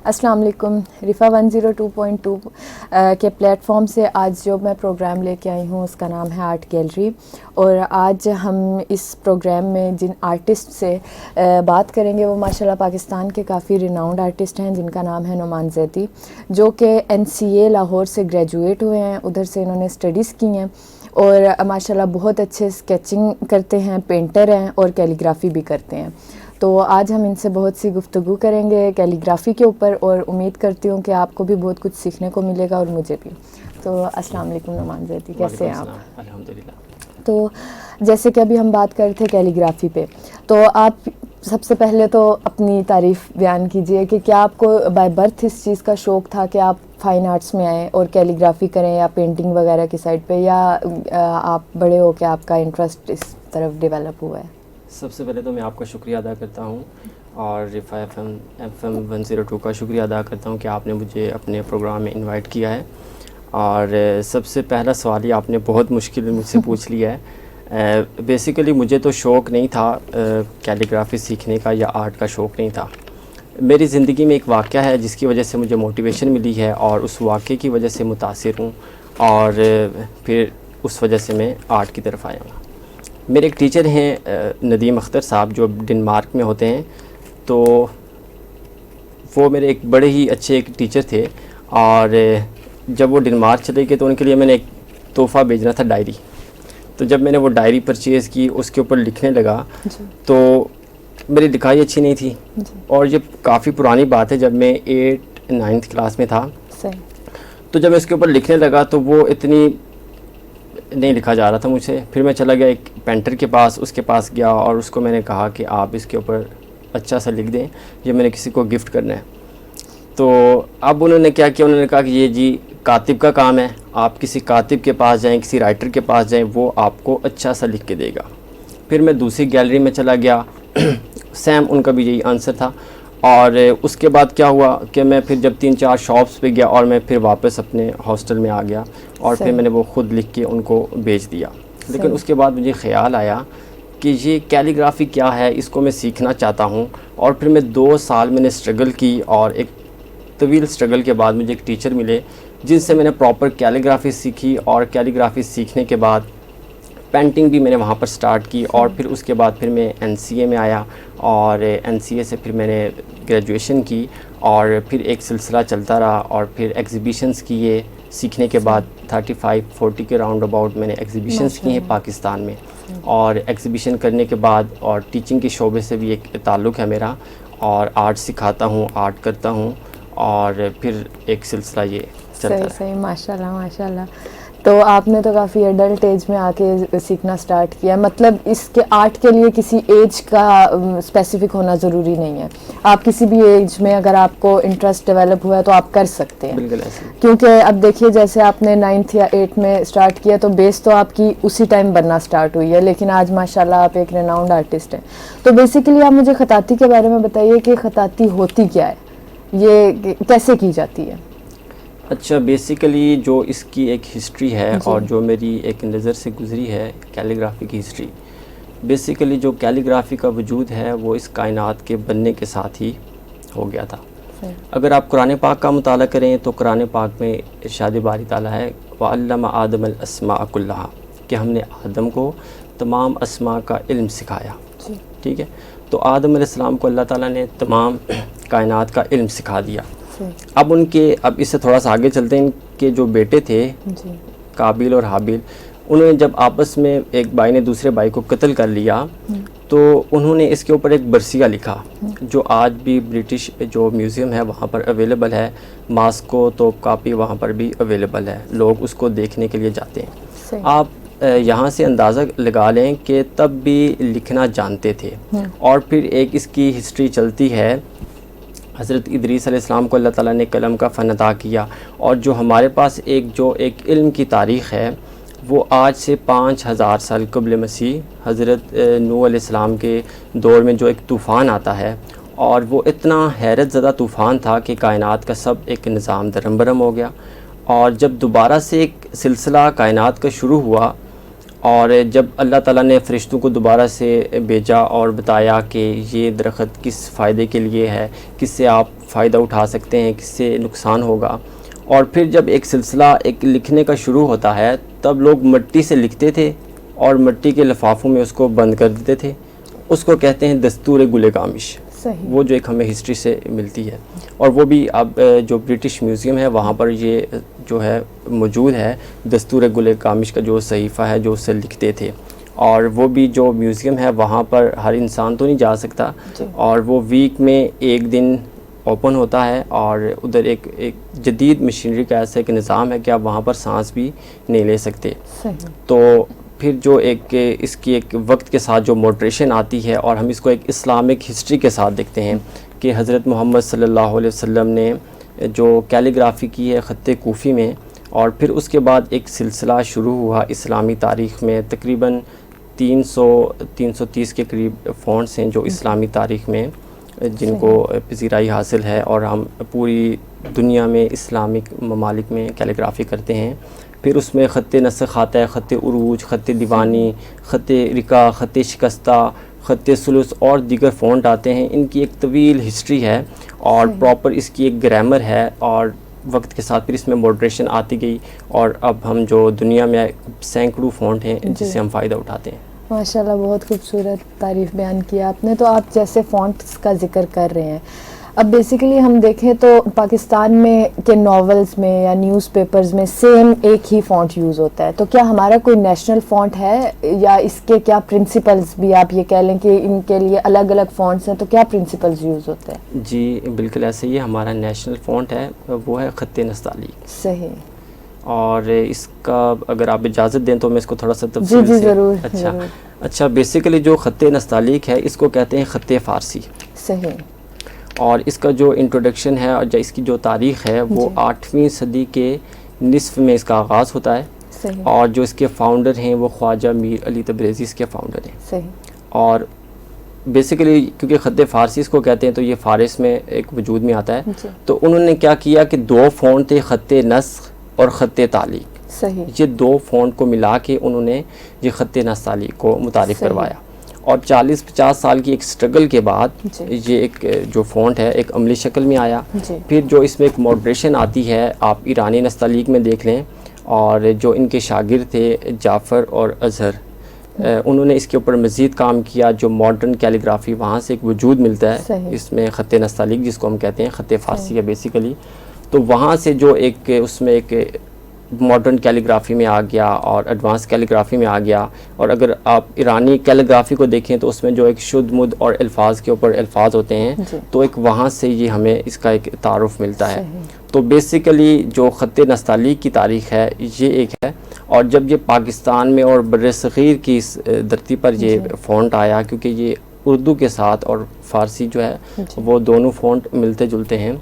السلام علیکم. رفا 102.2 کے پلیٹ فارم سے آج جو میں پروگرام لے کے آئی ہوں اس کا نام ہے آرٹ گیلری, اور آج ہم اس پروگرام میں جن آرٹسٹ سے بات کریں گے وہ ماشاءاللہ پاکستان کے کافی ریناؤنڈ آرٹسٹ ہیں, جن کا نام ہے نعمان زیدی, جو کہ NCA لاہور سے گریجویٹ ہوئے ہیں. ادھر سے انہوں نے اسٹڈیز کی ہیں اور ماشاءاللہ بہت اچھے اسکیچنگ کرتے ہیں, پینٹر ہیں اور کیلیگرافی بھی کرتے ہیں. تو آج ہم ان سے بہت سی گفتگو کریں گے کیلیگرافی کے اوپر, اور امید کرتی ہوں کہ آپ کو بھی بہت کچھ سیکھنے کو ملے گا اور مجھے بھی. تو السلام علیکم نعمان زیدی, کیسے ہیں آپ؟ الحمدللہ. تو جیسے کہ ابھی ہم بات کر رہے تھے کیلیگرافی پہ, تو آپ سب سے پہلے تو اپنی تعریف بیان کیجئے کہ کیا آپ کو بائی برتھ اس چیز کا شوق تھا کہ آپ فائن آرٹس میں آئیں اور کیلیگرافی کریں, یا پینٹنگ وغیرہ کی سائڈ پہ, یا آپ بڑے ہو کے آپ کا انٹرسٹ اس طرف ڈیولپ ہوا ہے؟ سب سے پہلے تو میں آپ کا شکریہ ادا کرتا ہوں اور رفا FM 102 کا شکریہ ادا کرتا ہوں کہ آپ نے مجھے اپنے پروگرام میں انوائٹ کیا ہے. اور سب سے پہلا سوال ہی آپ نے بہت مشکل مجھ سے پوچھ لیا ہے. بیسیکلی مجھے تو شوق نہیں تھا کیلیگرافی سیکھنے کا یا آرٹ کا شوق نہیں تھا. میری زندگی میں ایک واقعہ ہے جس کی وجہ سے مجھے موٹیویشن ملی ہے, اور اس واقعے کی وجہ سے متاثر ہوں, اور پھر اس وجہ سے میں آرٹ کی طرف آیا ہوں. میرے ایک ٹیچر ہیں ندیم اختر صاحب, جو ڈنمارک میں ہوتے ہیں. تو وہ میرے ایک بڑے ہی اچھے ایک ٹیچر تھے, اور جب وہ ڈنمارک چلے گئے تو ان کے لیے میں نے ایک تحفہ بھیجنا تھا, ڈائری. تو جب میں نے وہ ڈائری پرچیز کی, اس کے اوپر لکھنے لگا تو میری لکھائی اچھی نہیں تھی. اور یہ کافی پرانی بات ہے, جب میں 8th 9th کلاس میں تھا. تو جب میں اس کے اوپر لکھنے لگا تو وہ اتنی نہیں لکھا جا رہا تھا مجھ سے. پھر میں چلا گیا ایک پینٹر کے پاس, اس کے پاس گیا اور اس کو میں نے کہا کہ آپ اس کے اوپر اچھا سا لکھ دیں, یہ میں نے کسی کو گفٹ کرنا ہے. تو اب انہوں نے کیا کیا, انہوں نے کہا کہ یہ جی کاتب کا کام ہے, آپ کسی کاتب کے پاس جائیں, کسی رائٹر کے پاس جائیں, وہ آپ کو اچھا سا لکھ کے دے گا. پھر میں دوسری گیلری میں چلا گیا, سیم ان کا بھی یہی آنسر تھا. اور اس کے بعد کیا ہوا کہ میں پھر جب 3-4 شاپس پہ گیا, اور میں پھر واپس اپنے ہاسٹل میں آ گیا, اور پھر میں نے وہ خود لکھ کے ان کو بیچ دیا. لیکن اس کے بعد مجھے خیال آیا کہ یہ کیلیگرافی کیا ہے, اس کو میں سیکھنا چاہتا ہوں. اور پھر میں 2 سال میں نے اسٹرگل کی, اور ایک طویل اسٹرگل کے بعد مجھے ایک ٹیچر ملے جن سے میں نے پراپر کیلیگرافی سیکھی. اور کیلیگرافی سیکھنے کے بعد پینٹنگ بھی میں نے وہاں پر سٹارٹ کی, اور پھر اس کے بعد پھر میں NCA میں آیا, اور NCA سے پھر میں نے گریجویشن کی, اور پھر ایک سلسلہ چلتا رہا. اور پھر ایگزیبیشنز کیے سیکھنے کے بعد, 35-40 کے راؤنڈ اباؤٹ میں نے ایگزیبیشنز کی ہیں پاکستان میں. اور ایگزیبیشن کرنے کے بعد اور ٹیچنگ کے شعبے سے بھی ایک تعلق ہے میرا, اور آرٹ سکھاتا ہوں, آرٹ کرتا ہوں, اور پھر ایک سلسلہ یہ چلتا ہے. صحیح ماشاءاللہ ماشاءاللہ. تو آپ نے تو کافی ایڈلٹ ایج میں آ کے سیکھنا سٹارٹ کیا, مطلب اس کے آرٹ کے لیے کسی ایج کا اسپیسیفک ہونا ضروری نہیں ہے, آپ کسی بھی ایج میں اگر آپ کو انٹرسٹ ڈیولپ ہوا ہے تو آپ کر سکتے ہیں. بالکل ایسے, کیونکہ اب دیکھیے جیسے آپ نے 9th یا 8th میں اسٹارٹ کیا تو بیس تو آپ کی اسی ٹائم بننا اسٹارٹ ہوئی ہے, لیکن آج ماشاءاللہ آپ ایک ریناؤنڈ آرٹسٹ ہیں. تو بیسیکلی آپ مجھے خطاطی کے بارے میں بتائیے کہ خطاطی ہوتی کیا ہے, یہ کیسے کی جاتی ہے؟ اچھا, بیسیکلی جو اس کی ایک ہسٹری ہے اور جو میری ایک نظر سے گزری ہے کیلیگرافی کی ہسٹری, بیسیکلی جو کیلیگرافی کا وجود ہے وہ اس کائنات کے بننے کے ساتھ ہی ہو گیا تھا. اگر آپ قرآن پاک کا مطالعہ کریں تو قرآن پاک میں ارشاد باری تعالیٰ ہے وَعَلَّمَ آدَمَ الْأَسْمَاءَ كُلَّهَا, کہ ہم نے آدم کو تمام اسماء کا علم سکھایا. ٹھیک ہے, تو آدم علیہ السلام کو اللہ تعالیٰ نے تمام کائنات کا علم سکھا دیا. اب اس سے تھوڑا سا آگے چلتے ہیں, ان کے جو بیٹے تھے قابیل اور حابیل, انہوں نے جب آپس میں ایک بھائی نے دوسرے بھائی کو قتل کر لیا, تو انہوں نے اس کے اوپر ایک برسیہ لکھا جو آج بھی برٹش جو میوزیم ہے وہاں پر اویلیبل ہے. ماسکو توپ کاپی وہاں پر بھی اویلیبل ہے, لوگ اس کو دیکھنے کے لیے جاتے ہیں. آپ یہاں سے اندازہ لگا لیں کہ تب بھی لکھنا جانتے تھے. اور پھر ایک اس کی ہسٹری چلتی ہے, حضرت ادریس علیہ السلام کو اللہ تعالیٰ نے قلم کا فن عطا کیا, اور جو ہمارے پاس ایک علم کی تاریخ ہے وہ آج سے 5000 سال قبل مسیح حضرت نوح علیہ السلام کے دور میں جو ایک طوفان آتا ہے, اور وہ اتنا حیرت زدہ طوفان تھا کہ کائنات کا سب ایک نظام درم برم ہو گیا. اور جب دوبارہ سے ایک سلسلہ کائنات کا شروع ہوا, اور جب اللہ تعالیٰ نے فرشتوں کو دوبارہ سے بھیجا اور بتایا کہ یہ درخت کس فائدے کے لیے ہے، کس سے آپ فائدہ اٹھا سکتے ہیں، کس سے نقصان ہوگا، اور پھر جب ایک سلسلہ ایک لکھنے کا شروع ہوتا ہے تب لوگ مٹی سے لکھتے تھے اور مٹی کے لفافوں میں اس کو بند کر دیتے تھے. اس کو کہتے ہیں دستور گل کامش. صحیح. وہ جو ایک ہمیں ہسٹری سے ملتی ہے، اور وہ بھی اب جو برٹش میوزیم ہے وہاں پر یہ جو ہے موجود ہے، دستور گل کامش کا جو صحیفہ ہے جو اسے لکھتے تھے. اور وہ بھی جو میوزیم ہے وہاں پر ہر انسان تو نہیں جا سکتا، اور وہ ویک میں ایک دن اوپن ہوتا ہے، اور ادھر ایک جدید مشینری کا ایسا ایک نظام ہے کہ آپ وہاں پر سانس بھی نہیں لے سکتے. صحیح. تو پھر جو ایک اس کی ایک وقت کے ساتھ جو موڈریشن آتی ہے، اور ہم اس کو ایک اسلامک ہسٹری کے ساتھ دیکھتے ہیں کہ حضرت محمد صلی اللہ علیہ وسلم نے جو کیلیگرافی کی ہے خط کوفی میں، اور پھر اس کے بعد ایک سلسلہ شروع ہوا اسلامی تاریخ میں. تقریباً 330 کے قریب فونٹس ہیں جو اسلامی تاریخ میں جن کو پذیرائی حاصل ہے، اور ہم پوری دنیا میں اسلامک ممالک میں کیلیگرافی کرتے ہیں. پھر اس میں خط نسخ آتا ہے، خط عروج، خط دیوانی، خط رکا، خط شکستہ، خط ثلث اور دیگر فونٹ آتے ہیں. ان کی ایک طویل ہسٹری ہے اور پراپر اس کی ایک گرامر ہے، اور وقت کے ساتھ پھر اس میں موڈریشن آتی گئی، اور اب ہم جو دنیا میں سینکڑوں فونٹ ہیں جس سے ہم فائدہ اٹھاتے ہیں. ماشاءاللہ بہت خوبصورت تعریف بیان کیا آپ نے. تو آپ جیسے فونٹس کا ذکر کر رہے ہیں، اب بیسیکلی ہم دیکھیں تو پاکستان میں کے ناولز میں یا نیوز پیپرز میں سیم ایک ہی فونٹ یوز ہوتا ہے، تو کیا ہمارا کوئی نیشنل فونٹ ہے، یا اس کے کیا پرنسپلز بھی آپ یہ کہہ لیں کہ ان کے لیے الگ الگ فونٹس ہیں، تو کیا پرنسپلز یوز ہوتے ہیں؟ جی بالکل ایسے ہی ہمارا نیشنل فونٹ ہے، وہ ہے خط نستعلیق. صحیح. اور اس کا اگر آپ اجازت دیں تو میں اس کو تھوڑا سا جی تفصیل سے ضرور. اچھا بیسیکلی جو خط نستعلیق ہے اس کو کہتے ہیں خط فارسی. صحیح. اور اس کا جو انٹروڈکشن ہے اور اس کی جو تاریخ ہے وہ 8ویں صدی کے نصف میں اس کا آغاز ہوتا ہے. صحیح. اور جو اس کے فاؤنڈر ہیں وہ خواجہ میر علی تبریزی اس کے فاؤنڈر ہیں. صحیح. اور بیسیکلی کیونکہ خط فارسی اس کو کہتے ہیں تو یہ فارس میں ایک وجود میں آتا ہے. تو انہوں نے کیا کیا کہ 2 فونٹ تھے، خط نسخ اور خط تعلیق. صحیح. یہ 2 فونٹ کو ملا کے انہوں نے یہ خط نستعلیق کو متعارف کروایا. اور 40-50 سال کی ایک سٹرگل کے بعد یہ ایک جو فونٹ ہے ایک عملی شکل میں آیا. پھر جو اس میں ایک موڈریشن آتی ہے آپ ایرانی نستعلیق میں دیکھ لیں، اور جو ان کے شاگرد تھے جعفر اور اظہر، انہوں نے اس کے اوپر مزید کام کیا. جو ماڈرن کیلیگرافی وہاں سے ایک وجود ملتا ہے اس میں خط نستعلیق جس کو ہم کہتے ہیں خط فارسی ہے بیسیکلی. تو وہاں سے جو ایک اس میں ایک ماڈرن کیلیگرافی میں آ گیا اور ایڈوانس کیلیگرافی میں آ گیا. اور اگر آپ ایرانی کیلیگرافی کو دیکھیں تو اس میں جو ایک شد مد اور الفاظ کے اوپر الفاظ ہوتے ہیں تو ایک وہاں سے یہ ہمیں اس کا ایک تعارف ملتا ہے. تو بیسیکلی جو خط نستعلیق کی تاریخ ہے یہ ایک ہے. اور جب یہ پاکستان میں اور بر صغیر کی اس دھرتی پر یہ فونٹ آیا، کیونکہ یہ اردو کے ساتھ اور فارسی جو ہے وہ دونوں فونٹ ملتے جلتے ہیں،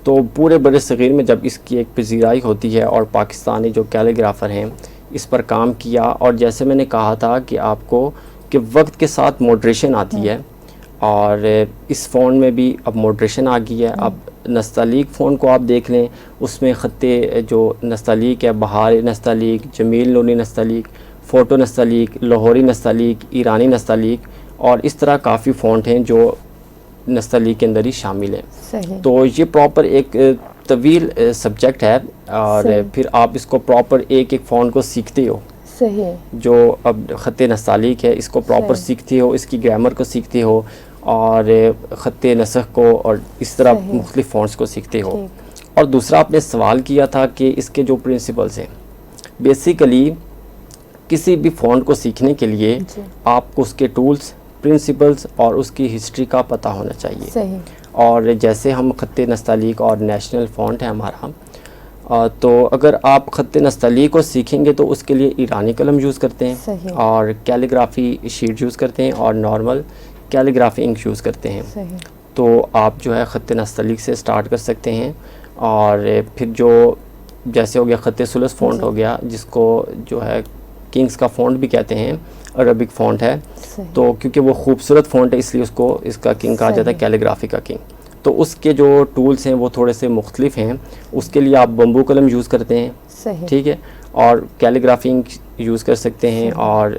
تو پورے بر صغیر میں جب اس کی ایک پذیرائی ہوتی ہے اور پاکستانی جو کیلیگرافر ہیں اس پر کام کیا. اور جیسے میں نے کہا تھا کہ آپ کو کہ وقت کے ساتھ موڈریشن آتی ہے، اور اس فونٹ میں بھی اب موڈریشن آ گئی ہے. اب نستعلیق فونٹ کو آپ دیکھ لیں، اس میں خط جو نستعلیق ہے بہار نستعلیق، جمیل نوری نستعلیق، فوٹو نستعلیق، لاہوری نستعلیق، ایرانی نستعلیق، اور اس طرح کافی فونٹ ہیں جو نستعلیق کے اندر ہی شامل ہیں. تو یہ پراپر ایک طویل سبجیکٹ ہے، اور پھر آپ اس کو پراپر ایک ایک فونٹ کو سیکھتے ہو. جو اب خط نستعلیق ہے اس کو پراپر سیکھتے ہو، اس کی گرامر کو سیکھتے ہو، اور خط نسخ کو، اور اس طرح مختلف فونٹس کو سیکھتے ہو. اور دوسرا آپ نے سوال کیا تھا کہ اس کے جو پرنسپلز ہیں، بیسیکلی کسی بھی فونٹ کو سیکھنے کے لیے آپ کو اس کے ٹولز، پرنسپلز اور اس کی ہسٹری کا پتہ ہونا چاہیے. اور جیسے ہم خط نستعلیق اور نیشنل فونٹ ہے ہمارا، تو اگر آپ خط نستعلیق کو سیکھیں گے تو اس کے لیے ایرانی قلم یوز کرتے ہیں، اور کیلیگرافی شیٹ یوز کرتے ہیں، اور نارمل کیلیگرافی انک یوز کرتے ہیں. تو آپ جو ہے خط نستعلیق سے سٹارٹ کر سکتے ہیں. اور پھر جو جیسے ہو گیا خط ثلث فونٹ ہو گیا، جس کو جو ہے کنگز کا فونٹ بھی کہتے ہیں، عربک فونٹ ہے. تو کیونکہ وہ خوبصورت فونٹ ہے اس لیے اس کا کنگ کہا جاتا ہے، کیلیگرافی کا کنگ. تو اس کے جو ٹولز ہیں وہ تھوڑے سے مختلف ہیں. اس کے لیے آپ بمبو قلم یوز کرتے ہیں، ٹھیک ہے. اور کیلیگرافی انک یوز کر سکتے ہیں اور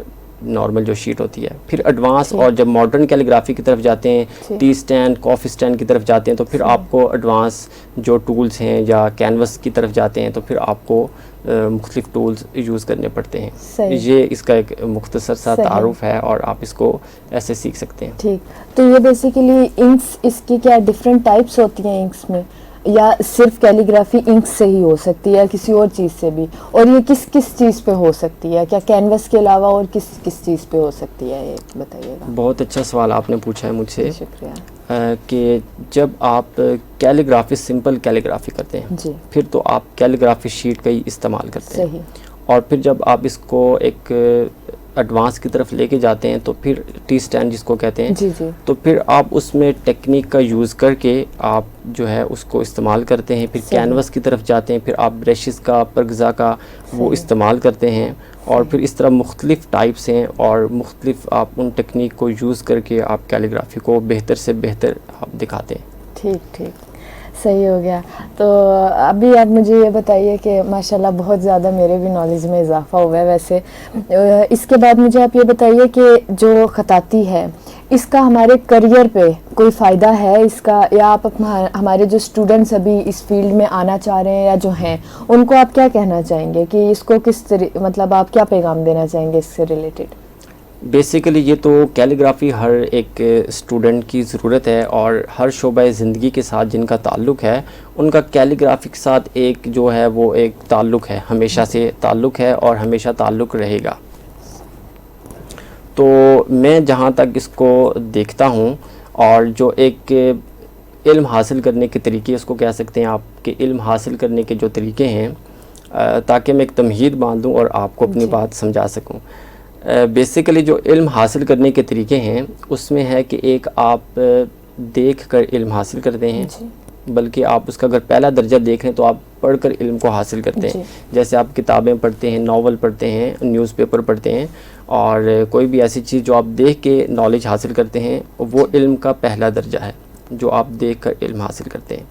نارمل جو شیٹ ہوتی ہے. پھر ایڈوانس اور جب ماڈرن کیلیگرافی کی طرف جاتے ہیں, ٹی اسٹینڈ, کافی اسٹینڈ کی طرف جاتے ہیں, تو پھر آپ کو ایڈوانس جو ٹولز ہیں یا کینوس کی طرف جاتے ہیں تو پھر آپ کو مختلف ٹولز یوز کرنے پڑتے ہیں. یہ اس کا ایک مختصر سا تعارف ہے اور آپ اس کو ایسے سیکھ سکتے ہیں. ٹھیک, تو یہ بیسیکلی انکس, اس کی کیا ڈفرینٹ ٹائپس ہوتی ہیں انکس میں, یا صرف کیلیگرافی انک سے ہی ہو سکتی ہے یا کسی اور چیز سے بھی, اور یہ کس کس چیز پہ ہو سکتی ہے, کیا کینوس کے علاوہ اور کس کس چیز پہ ہو سکتی ہے, یہ بتائیے گا. بہت اچھا سوال آپ نے پوچھا ہے مجھ سے. شکریہ. کہ جب آپ کیلیگرافی سمپل کیلیگرافی کرتے ہیں جی, پھر تو آپ کیلیگرافی شیٹ کا ہی استعمال کرتے ہیں. صحیح. اور پھر جب آپ اس کو ایک ایڈوانس کی طرف لے کے جاتے ہیں تو پھر ٹی اسٹینڈ جس کو کہتے ہیں, جی جی, تو پھر آپ اس میں ٹیکنیک کا یوز کر کے آپ جو ہے اس کو استعمال کرتے ہیں. پھر کینوس کی طرف جاتے ہیں, پھر آپ برشز کا, پرگزا کا وہ استعمال کرتے ہیں, اور پھر اس طرح مختلف ٹائپس ہیں اور مختلف آپ ان ٹیکنیک کو یوز کر کے آپ کیلیگرافی کو بہتر سے بہتر آپ دکھاتے ہیں. ٹھیک ٹھیک, صحیح ہو گیا. تو ابھی آپ مجھے یہ بتائیے کہ ماشاءاللہ بہت زیادہ میرے بھی نالج میں اضافہ ہوا ہے ویسے. اس کے بعد مجھے آپ یہ بتائیے کہ جو خطاطی ہے اس کا ہمارے کریئر پہ کوئی فائدہ ہے اس کا, یا آپ ہمارے جو اسٹوڈنٹس ابھی اس فیلڈ میں آنا چاہ رہے ہیں یا جو ہیں ان کو آپ کیا کہنا چاہیں گے کہ اس کو کس مطلب آپ کیا پیغام دینا چاہیں گے اس سے ریلیٹڈ؟ بیسیکلی یہ تو کیلیگرافی ہر ایک اسٹوڈنٹ کی ضرورت ہے, اور ہر شعبہ زندگی کے ساتھ جن کا تعلق ہے ان کا کیلیگرافی کے ساتھ ایک جو ہے وہ ایک تعلق ہے, ہمیشہ سے تعلق ہے اور ہمیشہ تعلق رہے گا. تو میں جہاں تک اس کو دیکھتا ہوں, اور جو ایک علم حاصل کرنے کے طریقے اس کو کہہ سکتے ہیں آپ کہ علم حاصل کرنے کے جو طریقے ہیں, تاکہ میں ایک تمہید باندھوں اور آپ کو اپنی بات سمجھا سکوں. بیسیکلی جو علم حاصل کرنے کے طریقے ہیں اس میں ہے کہ ایک آپ دیکھ کر علم حاصل کرتے ہیں, بلکہ آپ اس کا اگر پہلا درجہ دیکھ لیں تو آپ پڑھ کر علم کو حاصل کرتے ہیں. جیسے آپ کتابیں پڑھتے ہیں, ناول پڑھتے ہیں, نیوز پیپر پڑھتے ہیں, اور کوئی بھی ایسی چیز جو آپ دیکھ کے نالج حاصل کرتے ہیں وہ علم کا پہلا درجہ ہے جو آپ دیکھ کر علم حاصل کرتے ہیں.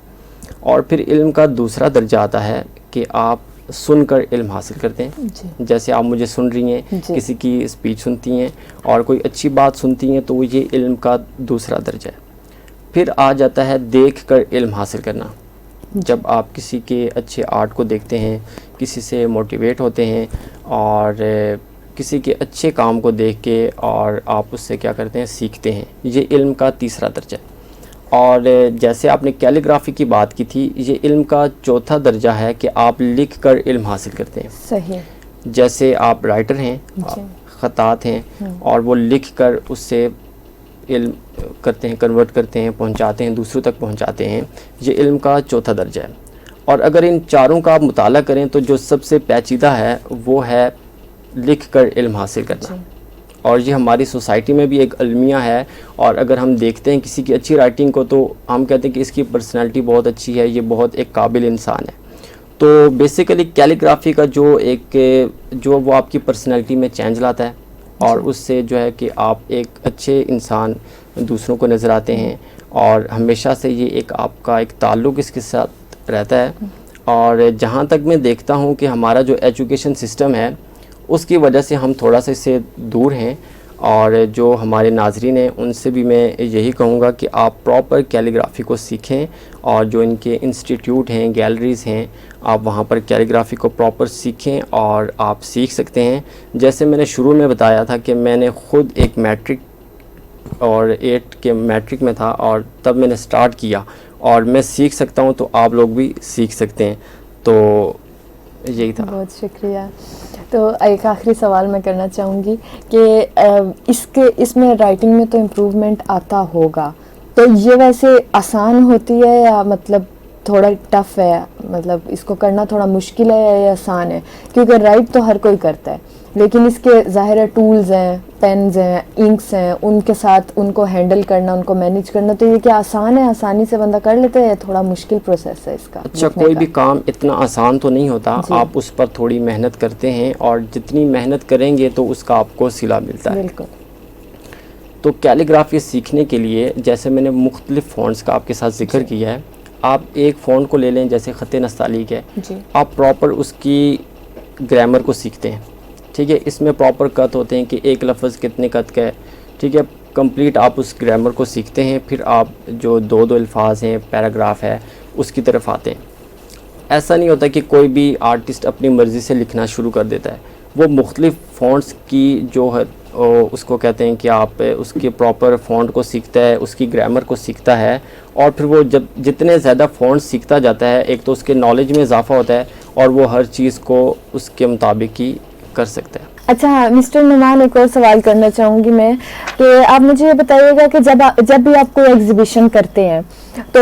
اور پھر علم کا دوسرا درجہ آتا ہے کہ آپ سن کر علم حاصل کرتے ہیں. جیسے آپ مجھے سن رہی ہیں, کسی کی اسپیچ سنتی ہیں اور کوئی اچھی بات سنتی ہیں تو یہ علم کا دوسرا درجہ ہے. پھر آ جاتا ہے دیکھ کر علم حاصل کرنا. جب آپ کسی کے اچھے آرٹ کو دیکھتے ہیں, کسی سے موٹیویٹ ہوتے ہیں اور کسی کے اچھے کام کو دیکھ کے اور آپ اس سے کیا کرتے ہیں, سیکھتے ہیں, یہ علم کا تیسرا درجہ ہے. اور جیسے آپ نے کیلیگرافی کی بات کی تھی, یہ علم کا چوتھا درجہ ہے کہ آپ لکھ کر علم حاصل کرتے ہیں. صحیح. جیسے آپ رائٹر ہیں, خطاط ہیں, اور وہ لکھ کر اس سے علم کرتے ہیں, کنورٹ کرتے ہیں, پہنچاتے ہیں, دوسروں تک پہنچاتے ہیں, یہ علم کا چوتھا درجہ ہے. اور اگر ان چاروں کا آپ مطالعہ کریں تو جو سب سے پیچیدہ ہے وہ ہے لکھ کر علم حاصل کرنا. اور یہ ہماری سوسائٹی میں بھی ایک المیہ ہے, اور اگر ہم دیکھتے ہیں کسی کی اچھی رائٹنگ کو تو ہم کہتے ہیں کہ اس کی پرسنالٹی بہت اچھی ہے, یہ بہت ایک قابل انسان ہے. تو بیسیکلی کیلیگرافی کا جو وہ آپ کی پرسنالٹی میں چینج لاتا ہے, اور اس سے جو ہے کہ آپ ایک اچھے انسان دوسروں کو نظر آتے ہیں, اور ہمیشہ سے یہ ایک آپ کا ایک تعلق اس کے ساتھ رہتا ہے. اور جہاں تک میں دیکھتا ہوں کہ ہمارا جو ایجوکیشن سسٹم ہے اس کی وجہ سے ہم تھوڑا سا اس سے دور ہیں, اور جو ہمارے ناظرین ہیں ان سے بھی میں یہی کہوں گا کہ آپ پراپر کیلیگرافی کو سیکھیں, اور جو ان کے انسٹیٹیوٹ ہیں, گیلریز ہیں, آپ وہاں پر کیلیگرافی کو پراپر سیکھیں اور آپ سیکھ سکتے ہیں. جیسے میں نے شروع میں بتایا تھا کہ میں نے خود ایک میٹرک اور 8 کے میٹرک میں تھا, اور تب میں نے سٹارٹ کیا, اور میں سیکھ سکتا ہوں تو آپ لوگ بھی سیکھ سکتے ہیں. تو یہی تھا. بہت شکریہ. تو ایک آخری سوال میں کرنا چاہوں گی کہ اس میں رائٹنگ میں تو امپروومنٹ آتا ہوگا, تو یہ ویسے آسان ہوتی ہے یا مطلب تھوڑا ٹف ہے, مطلب اس کو کرنا تھوڑا مشکل ہے یا آسان ہے؟ کیونکہ رائٹ تو ہر کوئی کرتا ہے, لیکن اس کے ظاہر ہے ٹولز ہیں, پینز ہیں, انکس ہیں, ان کے ساتھ ان کو ہینڈل کرنا, ان کو مینیج کرنا, تو یہ کیا آسان ہے, آسانی سے بندہ کر لیتا ہے یا تھوڑا مشکل پروسیس ہے اس کا؟ اچھا, کوئی بھی کام اتنا آسان تو نہیں ہوتا, آپ اس پر تھوڑی محنت کرتے ہیں, اور جتنی محنت کریں گے تو اس کا آپ کو صلہ ملتا ہے. بالکل. تو کیلیگرافی سیکھنے کے لیے جیسے میں نے مختلف فونٹس کا آپ کے ساتھ ذکر کیا ہے, آپ ایک فونٹ کو لے لیں, جیسے خط نستعلیق ہے, آپ پراپر اس کی گرامر کو سیکھتے ہیں. ٹھیک ہے, اس میں پراپر کت ہوتے ہیں کہ ایک لفظ کتنے کت کا ہے. ٹھیک ہے, کمپلیٹ آپ اس گرامر کو سیکھتے ہیں, پھر آپ جو دو الفاظ ہیں, پیراگراف ہے, اس کی طرف آتے ہیں. ایسا نہیں ہوتا کہ کوئی بھی آرٹسٹ اپنی مرضی سے لکھنا شروع کر دیتا ہے. وہ مختلف فونٹس کی جو ہے اس کو کہتے ہیں کہ آپ اس کے پراپر فونٹ کو سیکھتا ہے, اس کی گرامر کو سیکھتا ہے, اور پھر وہ جب جتنے زیادہ فونٹس سیکھتا جاتا ہے, ایک تو اس کے نالج میں اضافہ ہوتا ہے اور وہ ہر چیز کو اس کے مطابق ہی کر سکتا ہے. اچھا مسٹر نعمان, ایک اور سوال کرنا چاہوں گی میں کہ آپ مجھے یہ بتائیے گا کہ جب بھی آپ کوئی ایگزیبیشن کرتے ہیں تو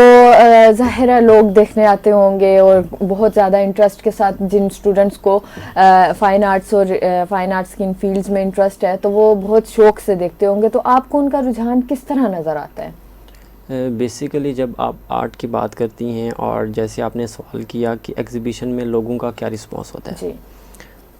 ظاہر ہے لوگ دیکھنے آتے ہوں گے, اور بہت زیادہ انٹرسٹ کے ساتھ جن اسٹوڈنٹس کو فائن آرٹس اور فائن آرٹس کی ان فیلڈز میں انٹرسٹ ہے تو وہ بہت شوق سے دیکھتے ہوں گے, تو آپ کو ان کا رجحان کس طرح نظر آتا ہے؟ بیسیکلی جب آپ آرٹ کی بات کرتی ہیں, اور جیسے آپ نے سوال کیا کہ ایگزیبیشن میں لوگوں کا کیا رسپانس ہوتا ہے, جی,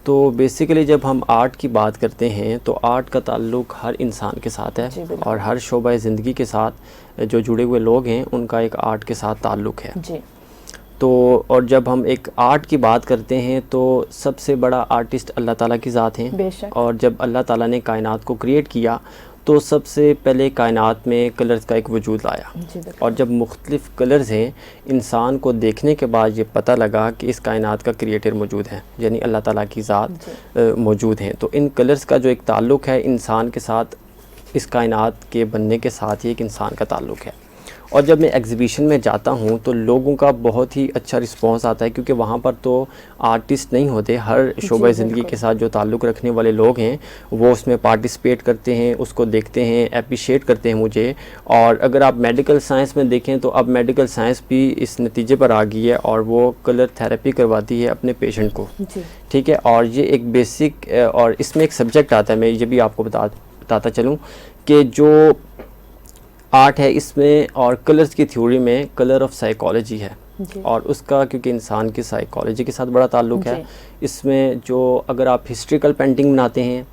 تو بیسیکلی جب ہم آرٹ کی بات کرتے ہیں تو آرٹ کا تعلق ہر انسان کے ساتھ ہے, جی بالکل, اور ہر شعبہ زندگی کے ساتھ جو جڑے ہوئے لوگ ہیں ان کا ایک آرٹ کے ساتھ تعلق ہے. جی, تو اور جب ہم ایک آرٹ کی بات کرتے ہیں تو سب سے بڑا آرٹسٹ اللہ تعالیٰ کی ذات ہیں, بے شک, اور جب اللہ تعالیٰ نے کائنات کو کریٹ کیا تو سب سے پہلے کائنات میں کلرز کا ایک وجود لایا, جی بالکل, اور جب مختلف کلرز ہیں, انسان کو دیکھنے کے بعد یہ پتہ لگا کہ اس کائنات کا کریٹر موجود ہے, یعنی اللہ تعالیٰ کی ذات جی, موجود ہیں. تو ان کلرز کا جو ایک تعلق ہے انسان کے ساتھ, اس کائنات کے بننے کے ساتھ ہی ایک انسان کا تعلق ہے. اور جب میں ایگزیبیشن میں جاتا ہوں تو لوگوں کا بہت ہی اچھا رسپانس آتا ہے, کیونکہ وہاں پر تو آرٹسٹ نہیں ہوتے, ہر شعبہ زندگی کے ساتھ جو تعلق رکھنے والے لوگ ہیں وہ اس میں پارٹیسپیٹ کرتے ہیں, اس کو دیکھتے ہیں, اپریشیٹ کرتے ہیں مجھے. اور اگر آپ میڈیکل سائنس میں دیکھیں تو اب میڈیکل سائنس بھی اس نتیجے پر آ گئی ہے, اور وہ کلر تھیراپی کرواتی ہے اپنے پیشنٹ کو. جی, ٹھیک ہے, اور یہ ایک بیسک, اور اس میں ایک سبجیکٹ آتا ہے, میں یہ بھی آپ کو بتاتا چلوں کہ جو آرٹ ہے اس میں اور کلرز کی تھیوری میں کلر آف سائیکالوجی ہے, جی, اور اس کا کیونکہ انسان کی سائیکالوجی کے ساتھ بڑا تعلق ہے. جی, اس میں جو اگر آپ ہسٹریکل پینٹنگ بناتے ہیں,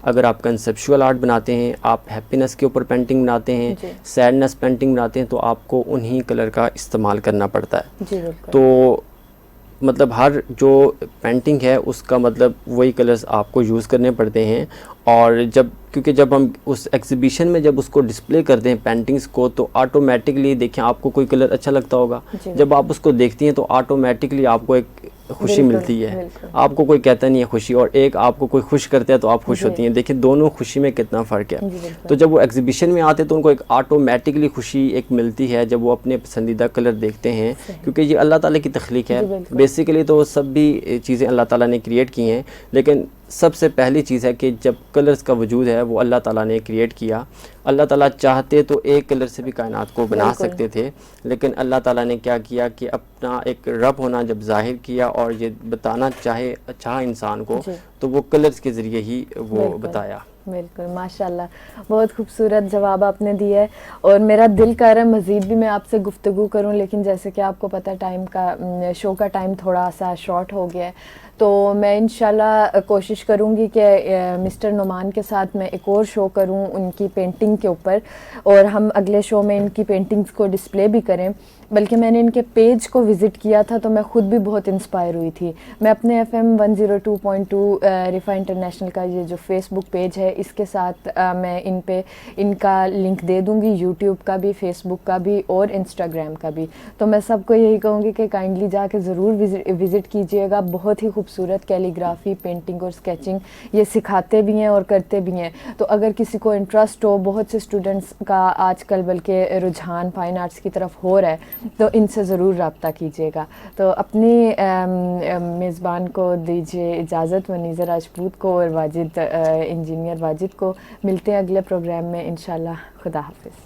اگر آپ کنسیپشول آرٹ بناتے ہیں, آپ ہیپینس کے اوپر پینٹنگ بناتے ہیں, جی, سیڈنس پینٹنگ بناتے ہیں, تو آپ کو انہی کلر کا استعمال کرنا پڑتا ہے. جی بالکل, تو مطلب ہر جو پینٹنگ ہے اس کا مطلب وہی کلرز آپ کو یوز کرنے پڑتے ہیں. اور کیونکہ جب ہم اس ایگزیبیشن میں جب اس کو ڈسپلے کرتے ہیں پینٹنگز کو, تو آٹومیٹکلی دیکھیں آپ کو کوئی کلر اچھا لگتا ہوگا, جی, جب آپ اس کو دیکھتی ہیں تو آٹومیٹکلی آپ کو ایک خوشی بالکل, ملتی ہے. بالکل, آپ کو کوئی کہتا نہیں ہے خوشی, اور ایک آپ کو کوئی خوش کرتا ہے تو آپ خوش جی, ہوتی ہیں. دیکھیں دونوں خوشی میں کتنا فرق ہے. جی بالکل, تو جب وہ ایگزیبیشن میں آتے تو ان کو ایک آٹومیٹکلی خوشی ایک ملتی ہے جب وہ اپنے پسندیدہ کلر دیکھتے ہیں, صحیح, کیونکہ یہ اللہ تعالیٰ کی تخلیق ہے. جی بالکل, بیسیکلی تو سب بھی چیزیں اللہ تعالیٰ نے کریٹ کی ہیں, لیکن سب سے پہلی چیز ہے کہ جب کلرز کا وجود ہے وہ اللہ تعالیٰ نے کریٹ کیا. اللہ تعالیٰ چاہتے تو ایک کلر سے بھی کائنات کو بنا بالکل, سکتے تھے, لیکن اللہ تعالیٰ نے کیا کیا کہ اپنا ایک رب ہونا جب ظاہر کیا اور یہ بتانا چاہا انسان کو, جی, تو وہ کلرز کے ذریعے ہی وہ بالکل, بتایا. بالکل, ماشاءاللہ بہت خوبصورت جواب آپ نے دیا ہے, اور میرا دل کر رہا ہے مزید بھی میں آپ سے گفتگو کروں, لیکن جیسے کہ آپ کو پتہ ٹائم کا, شو کا ٹائم تھوڑا سا شارٹ ہو گیا ہے, تو میں انشاءاللہ کوشش کروں گی کہ مسٹر نعمان کے ساتھ میں ایک اور شو کروں ان کی پینٹنگ کے اوپر, اور ہم اگلے شو میں ان کی پینٹنگز کو ڈسپلے بھی کریں. بلکہ میں نے ان کے پیج کو وزٹ کیا تھا تو میں خود بھی بہت انسپائر ہوئی تھی. میں اپنے FM 102.2 رفا انٹرنیشنل کا یہ جو فیس بک پیج ہے اس کے ساتھ میں ان کا لنک دے دوں گی, یوٹیوب کا بھی, فیس بک کا بھی, اور انسٹاگرام کا بھی. تو میں سب کو یہی کہوں گی کہ کائنڈلی جا کے ضرور وزٹ کیجئے گا. بہت ہی خوبصورت کیلیگرافی, پینٹنگ اور اسکیچنگ یہ سکھاتے بھی ہیں اور کرتے بھی ہیں. تو اگر کسی کو انٹرسٹ ہو, بہت سے اسٹوڈنٹس کا آج کل بلکہ رجحان فائن آرٹس کی طرف ہو رہا ہے, تو ان سے ضرور رابطہ کیجیے گا. تو اپنی میزبان کو دیجیے اجازت, منیزہ راجپوت کو اور واجد انجینئر واجد کو. ملتے ہیں اگلے پروگرام میں انشاءاللہ. خدا حافظ.